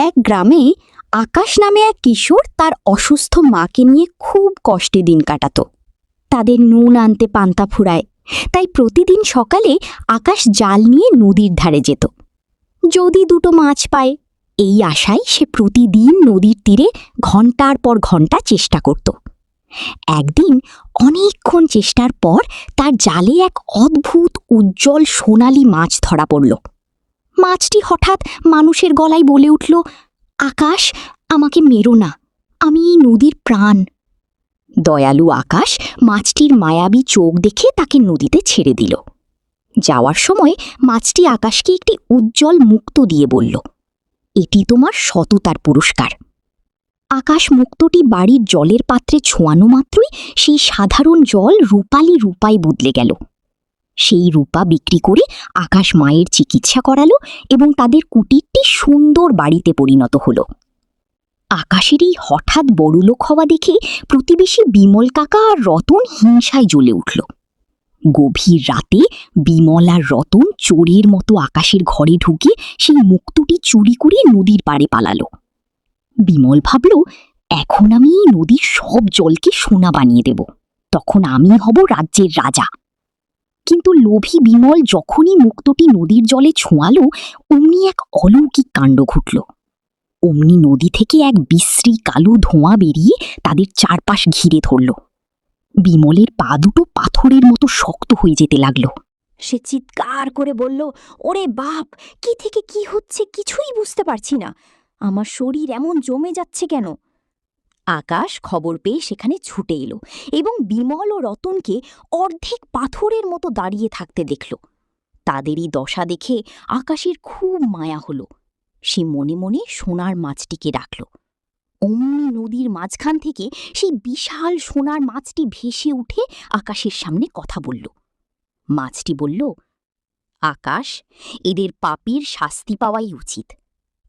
এক গ্রামে আকাশ নামে এক কিশোর তার অসুস্থ মাকে নিয়ে খুব কষ্টে দিন কাটাত। তাদের নুন আনতে পান্তা ফুরায়, তাই প্রতিদিন সকালে আকাশ জাল নিয়ে নদীর ধারে যেত। যদি দুটো মাছ পায়, এই আশায় সে প্রতিদিন নদীর তীরে ঘণ্টার পর ঘণ্টা চেষ্টা করত। একদিন অনেকক্ষণ চেষ্টার পর তার জালে এক অদ্ভুত উজ্জ্বল সোনালি মাছ ধরা পড়ল। মাছটি হঠাৎ মানুষের গলায় বলে উঠল, আকাশ, আমাকে মেরো না, আমি এই নদীর প্রাণ। দয়ালু আকাশ মাছটির মায়াবী চোখ দেখে তাকে নদীতে ছেড়ে দিল। যাওয়ার সময় মাছটি আকাশকে একটি উজ্জ্বল মুক্তো দিয়ে বলল, এটি তোমার সততার পুরস্কার। আকাশ মুক্তটি বাড়ির জলের পাত্রে ছোঁয়ানো মাত্রই সেই সাধারণ জল রূপায় বদলে গেল। সেই রূপা বিক্রি করে আকাশ মায়ের চিকিৎসা করালো এবং তাদের কুটিরটি সুন্দর বাড়িতে পরিণত হল। আকাশের এই হঠাৎ বড়লোক হওয়া দেখে প্রতিবেশী বিমল কাকা আর রতন হিংসায় জ্বলে উঠল। গভীর রাতে বিমল আর রতন চোরের মতো আকাশের ঘরে ঢুকে সেই মুক্তটি চুরি করে নদীর পাড়ে পালালো। বিমল ভাবল, এখন আমি এই নদীর সব জলকে সোনা বানিয়ে দেব, তখন আমি হব রাজ্যের রাজা। কিন্তু লোভী বিমল যখনই মুক্তটি নদীর জলে ছোঁয়ালো, অমনি এক অলৌকিক কাণ্ড ঘটল। অমনি নদী থেকে এক বিশ্রী কালো ধোঁয়া বেরিয়ে তাদের চারপাশ ঘিরে ধরল। বিমলের পা দুটো পাথরের মতো শক্ত হয়ে যেতে লাগল। সে চিৎকার করে বলল, ওরে বাপ, কি থেকে কি হচ্ছে কিছুই বুঝতে পারছি না, আমার শরীর এমন জমে যাচ্ছে কেন? আকাশ খবর পেয়ে সেখানে ছুটে এলো এবং বিমল ও রতনকে অর্ধেক পাথরের মতো দাঁড়িয়ে থাকতে দেখল। তাদেরই দশা দেখে আকাশের খুব মায়া হল। সে মনে মনে সোনার মাছটিকে ডাকল। অমনি নদীর মাঝখান থেকে সেই বিশাল সোনার মাছটি ভেসে উঠে আকাশের সামনে কথা বলল। মাছটি বলল, আকাশ, এদের পাপীর শাস্তি পাওয়াই উচিত,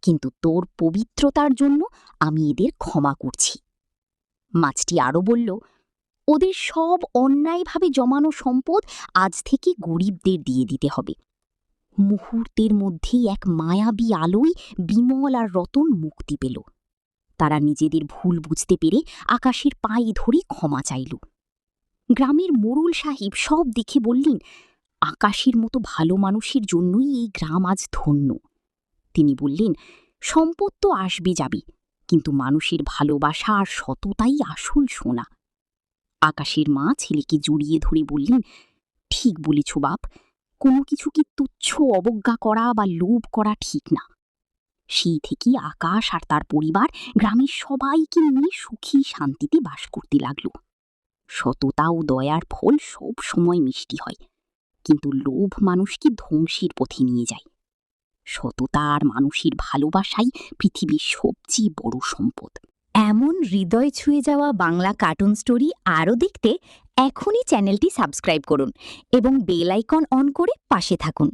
কিন্তু তোর পবিত্রতার জন্য আমি এদের ক্ষমা করছি। মাছটি আরও বলল, ওদের সব অন্যায়ভাবে জমানো সম্পদ আজ থেকে গরিবদের দিয়ে দিতে হবে। মুহূর্তের মধ্যেই এক মায়াবী আলোয় বিমল আর রতন মুক্তি পেল। তারা নিজেদের ভুল বুঝতে পেরে আকাশের পায়ে ধরে ক্ষমা চাইল। গ্রামের মোড়ল সাহেব সব দেখে বললেন, আকাশের মতো ভালো মানুষের জন্যই এই গ্রাম আজ ধন্য। তিনি বললেন, সম্পদ তো আসবে যাবে, কিন্তু মানুষের ভালোবাসা আর সততাই আসল সোনা। আকাশের মা ছেলেকে জড়িয়ে ধরে বললেন, ঠিক বলেছ বাপ, কোনো কিছুকে তুচ্ছ অবজ্ঞা করা বা লোভ করা ঠিক না। সেই থেকে আকাশ আর তার পরিবার গ্রামের সবাইকে নিয়ে সুখী শান্তিতে বাস করতে লাগল। সততা ও দয়ার ফল সব সময় মিষ্টি হয়, কিন্তু লোভ মানুষকে ধ্বংসের পথে নিয়ে যায়। সততা আর মানুষের ভালোবাসাই পৃথিবীর সবচেয়ে বড় সম্পদ। এমন হৃদয় ছুঁয়ে যাওয়া বাংলা কার্টুন স্টোরি আরও দেখতে এখনই চ্যানেলটি সাবস্ক্রাইব করুন এবং বেল আইকন অন করে পাশে থাকুন।